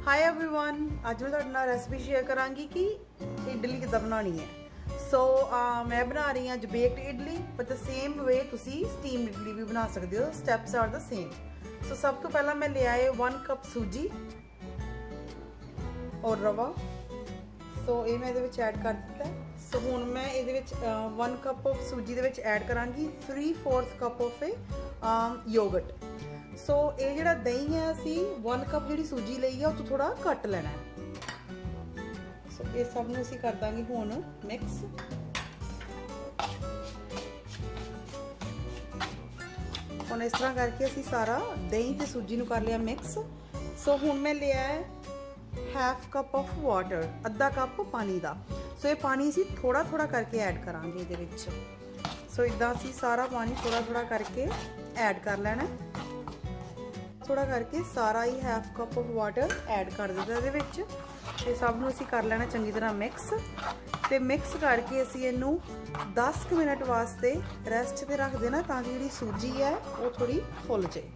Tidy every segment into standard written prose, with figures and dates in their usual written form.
Hi everyone, आज मैं तुहाडे नाल रेसिपी शेयर करांगी कि इडली किद्दां बनानी है। मैं बना रही हूँ baked idli, but the same way तुसी स्टीम इडली भी बना सकते हो। Steps are the same. So सब तो पहला मैं ले आए 1 कप सूजी और रवा। ये मैं इहदे विच ऐड कर दिता है। हुण मैं इहदे विच 1 कप ऑफ सूजी दे विच ऐड करांगी 3/4 कप ऑफ योगर्ट। ये जिहड़ा दही है असी 1 कप जिहड़ी सूजी लई है उस तो थोड़ा घट लेना है। ये सब नूं असी कर दांगे हुण मिक्स। हुण इस तरह करके असी सारा दही ते सूजी नूं कर लिया मिक्स। हुण मैं लिया है 1/2 कप ऑफ वाटर, अद्धा कप पानी दा। ये पानी असी थोड़ा थोड़ा करके ऐड करांगे इहदे विच। इदां असी सारा पानी थोड़ा थोड़ा करके ऐड कर लेना है। थोड़ा करके सारा ही 1/2 कप ऑफ वाटर ऐड कर दिता इहदे विच। ते सब नूं असी कर लेना चंगी तरह मिक्स। ते मिक्स करके असी इहनूं 10 मिनट वास्ते रेस्ट ते रख देना ताकि जिहड़ी सूजी है वो थोड़ी फुल जाए।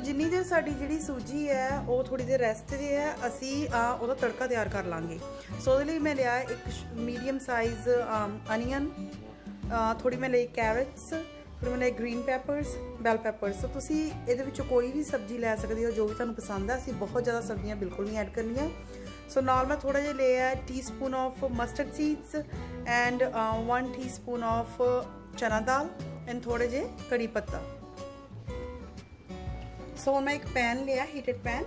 जिन्नी देर साडी जिहड़ी सूजी है वो थोड़ी देर रेस्ट ते है, असी उहदा तड़का तैयार कर लांगे। उहदे लई मैं लिया एक मीडियम साइज अनियन, थोड़ी मैं लई कैरेट्स, थोड़ी मैं ग्रीन पैपर्स, बैल पैपर्स। तुसी इहदे विचों कोई भी सब्जी लै सकदे हो जो भी तुहानूं पसंद है। असीं बहुत ज़्यादा सब्जियां बिल्कुल नहीं ऐड करनियां। नाल मैं थोड़ा जिहा लिया है teaspoon of mustard seeds and 1 teaspoon of chana dal and थोड़े जे कड़ी पत्ता। मैं एक पैन लिया, हीटेड पैन,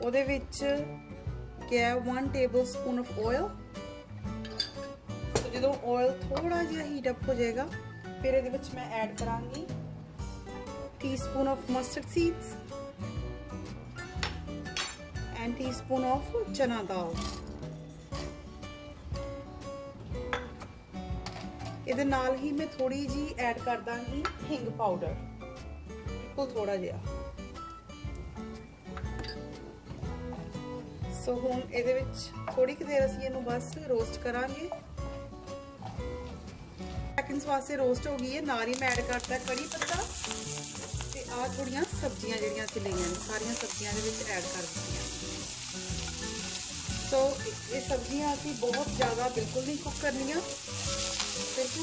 उहदे विच क्या 1 टेबल स्पून ऑफ ऑयल। जो ऑयल थोड़ा जिहा हीट अप हो जाएगा फिर इहदे विच मैं ऐड करांगी teaspoon of mustard seeds and teaspoon of chana dal. इहदे नाल ही मैं थोड़ी जी ऐड कर दांगी हिंग पाउडर, बिल्कुल थोड़ा जिहा। हुण इहदे विच थोड़ी कि देर असीं इहनूं बस रोस्ट करांगे। सेकंड्स वास्ते रोस्ट हो गई है। नाल ही मैं ऐड करता कड़ी पत्ता ते आ थोड़ियां सब्जियां जिहड़ियां असीं लईआं ने सारियां सब्जियां दे विच ऐड कर दित्तियां। ये सब्जियां असीं बहुत ज़्यादा बिल्कुल नहीं कुक करनियां, सिर्फ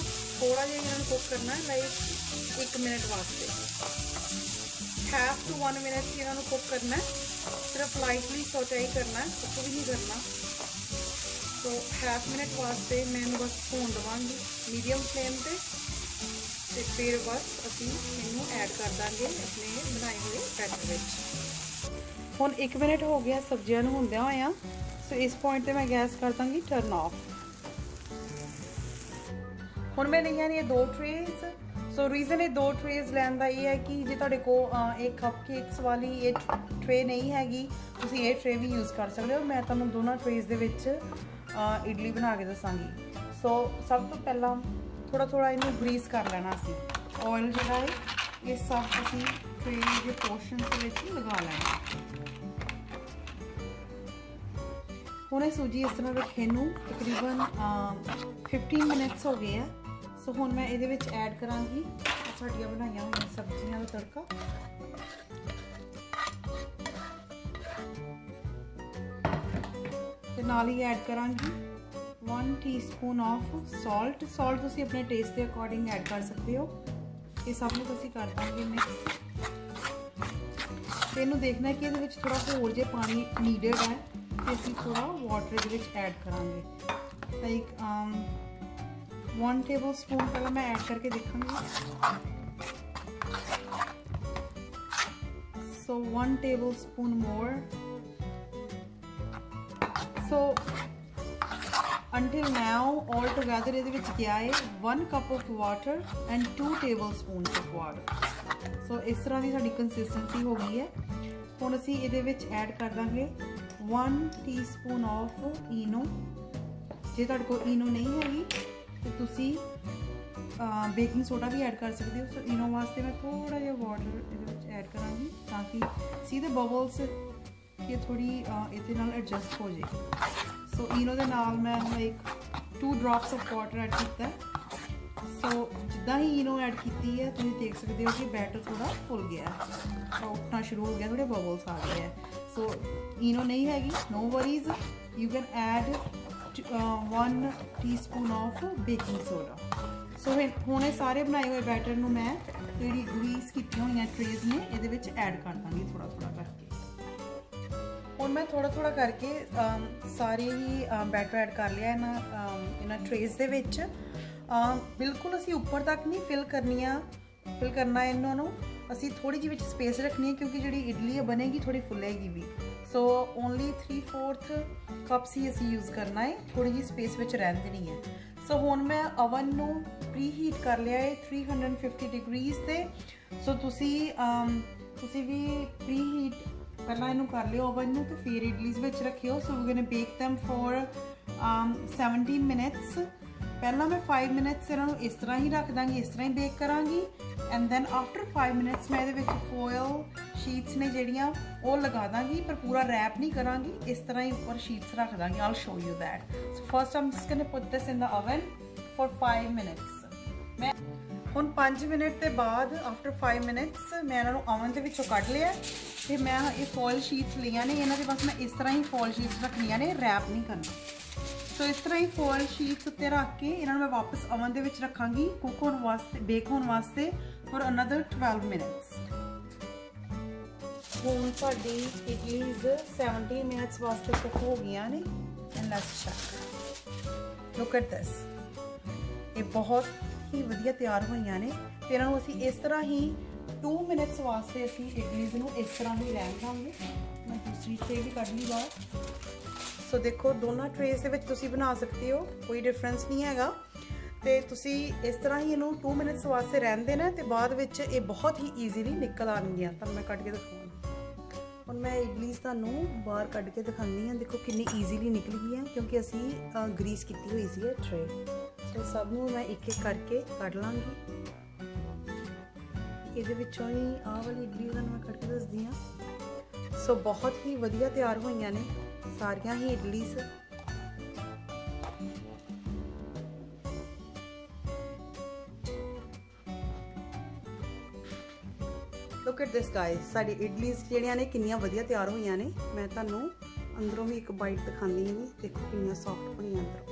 थोड़ा जिहा इन्हां नूं कुक करना है, लाइक 1 मिनट वास्ते। 1/2 to 1 मिनट इन्हां नूं कुक करना है, सिर्फ लाइटली सौटे ही करना है, कुक भी नहीं करना। 1/2 मिनट वास्ते मैं इन्हूं बस भून देवांगी मीडियम फ्लेम पे। फिर बस असीं इनू ऐड कर देंगे अपने बनाए हुए बैटर विच। हुण 1 मिनट हो गया सब्जियां नूं हुंदियां होइयां। इस पॉइंट पे मैं गैस कर दूंगी टर्न ऑफ। हुण मैं लईआं ने 2 ट्रेज। रीजन ये 2 ट्रेज लैन दा ये है कि जे तुहाडे कोल एक कप केक्स वाली ये ट्रे नहीं हैगी, तुसीं ये ट्रे भी यूज़ कर सकते हो। मैं तुहानूं दोनों ट्रेज दे विच इडली बना के दसांगी। सब तो पहला थोड़ा थोड़ा इनू ग्रीस कर लेना असी। ऑयल जिहड़ा है ये सब असी ट्रे के पोर्शन दे विच लगा लेना। हुण ये सूजी इस तरह रखे नूं तकरीबन 15 मिनट्स हो गए हैं। हुण मैं इहदे विच ऐड करांगी साडियां बनाईआं होईआं सब्जियां दा तड़का। ते नाल ही ऐड करांगी 1 टीस्पून ऑफ सॉल्ट। तुसीं अपने टेस्ट के अकॉर्डिंग ऐड कर सकते हो। ये सब नूं असीं कर देंगे मिक्स। ते इहनूं देखना है कि इहदे विच थोड़ा होर जे पानी नीडेड है ते असीं थोड़ा वाटर इहदे विच ऐड करांगे। लाइक 1 टेबल स्पून पहले मैं ऐड करके देखूंगी। 1 टेबल स्पून मोर। Until now all together इहदे विच क्या है 1 cup of water and 2 table spoons of water. इस तरह की साडी कंसिस्टेंसी हो गई है। हुण असीं इहदे विच ऐड कर दांगे 1 टीस्पून ऑफ इनो। जे तुहाडे कोल इनो नहीं हैगी तो तुसी बेकिंग सोडा भी ऐड कर सकते हो। इनो वास्ते मैं थोड़ा जिहा वाटर इहदे विच ऐड करांगी ताकि सी दे बबल्स ये थोड़ी इहदे नाल एडजस्ट हो जाए। इनो दे नाल मैं like 2 drops of water add कीता है। जिद्दां ही इनो ऐड की है तुसीं देख सकते हो कि बैटर थोड़ा फुल गया है, उठना शुरू हो गया, थोड़े बबल्स आ गए हैं। सो इनो नहीं हैगी, no worries, you can add 1 teaspoon of baking soda. So हुण ये सारे बनाए हुए बैटर नूं मैं जिहड़ी ग्रीस कीती हुई ट्रेज ने इहदे विच ऐड कर दांगी थोड़ा थोड़ा करके। हुण मैं थोड़ा थोड़ा करके सारे ही बैटर ऐड कर लिया इन्हां ट्रेज दे विच। बिल्कुल असी उपर तक नहीं फिल करना इन्हां नूं, असी थोड़ी जी विच स्पेस रखनी है क्योंकि जिहड़ी इडली है बनेगी थोड़ी फुलेगी भी। सो ओनली 3/4 कप्स ही असी यूज़ करना है, थोड़ी जी स्पेस विच रहन देनी है। सो हुण मैं ओवन नूं प्री हीट कर लिया है 350 डिग्रीज ते। सो तुसी भी प्री हीट पहला इनू कर लियो ओवन नूं ते फिर इडलीज विच रखियो। So we gonna bake them for 17 minutes. पहला मैं 5 मिनट्स इन्हों इस तरह ही रख दांगी, इस तरह ही बेक करांगी। एंड दैन आफ्टर 5 मिनट्स मैं ये फॉयल शीट्स ने जड़ियाँ वो लगा दांगी, पर पूरा रैप नहीं करांगी, इस तरह ही ऊपर शीट्स रख Dangi. I will show you that. So first I am just gonna put this in the oven for 5 minutes. मैं हुण 5 मिनट के बाद आफ्टर 5 मिनट्स मैं इन्हों ओवन के विचों कढ़ लिया। फिर मैं ये फॉयल शीट्स लिया ने, इन्हों बस मैं इस तरह ही फॉयल शीट्स रखनिया ने, रैप नहीं करना। सो इस तरह ही फॉयल शीट्स उत्ते रख के इन्होंने मैं वापस ओवन दे विच रखांगी कुक होने वास्ते, बेक होने वास्ते फॉर अनदर 12 मिनट्स। हुण साडी इडलीज 17 मिनट्स वास्ते कुक हो गईयां ने। And let's check, look at this, ये बहुत ही वधिया तैयार होईयां ने। ते इन्हां नूं असीं इस तरह ही 2 मिनट्स वास्ते असीं इडलीज नूं इस तरह ही रहन दांगे। मैं दूसरी ट्रे भी कढ़ ली बाहर। सो देखो दोनों ट्रेस दे विच तुसी बना सकते हो, कोई डिफरेंस नहीं हैगा। तो तुसी इस तरह ही इनू 2 मिनट्स वास्ते रहन देना, तो बाद विच ये बहुत ही ईजीली निकल आएंगियां। तो मैं कट के दिखाऊँ, हुण मैं इडलीज तुहानू बाहर कट के दिखानी हाँ। देखो कितनी ईजीली निकल गई है क्योंकि असी ग्रीस की हुई सी ट्रे। तो सब नूं मैं एक एक करके कढ़ लाँगी। इहदे विचों ही आह वाली इडली तुहानू मैं कट के दसदी हाँ। सो बहुत ही वधिया तैयार होईयां ने सारियां ही idlis. Look at this guys, साडी इडलीज जिहड़ियां ने किन्नियां वधिया तैयार होईयां ने। मैं तुहानू अंदरों भी एक बाइट दिखानी है, देखो किन्नियां सॉफ्ट बणियां अंदरों।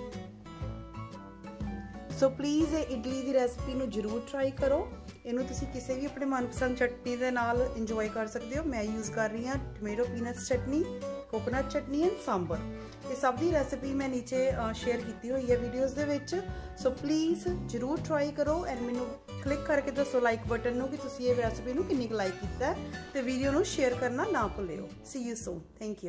सो प्लीज़ ये इडली की रेसिपी नू जरूर ट्राई करो। इनू तुसी किसी भी अपने मनपसंद चटनी के नाल इंजॉय कर सकते हो। मैं यूज़ कर रही हाँ tomato peanuts chutney, coconut chutney and sambar. ये सब की रेसिपी मैं नीचे शेयर की हुई है videos they which. So please जरूर ट्राई करो एंड मैनू क्लिक करके दसो लाइक बटन नू कि तुसी ये रेसिपी नू किन्नी लाइक किया है। तो वीडियो नू शेयर करना ना भुल्लियो। सी यू सून, थैंक यू।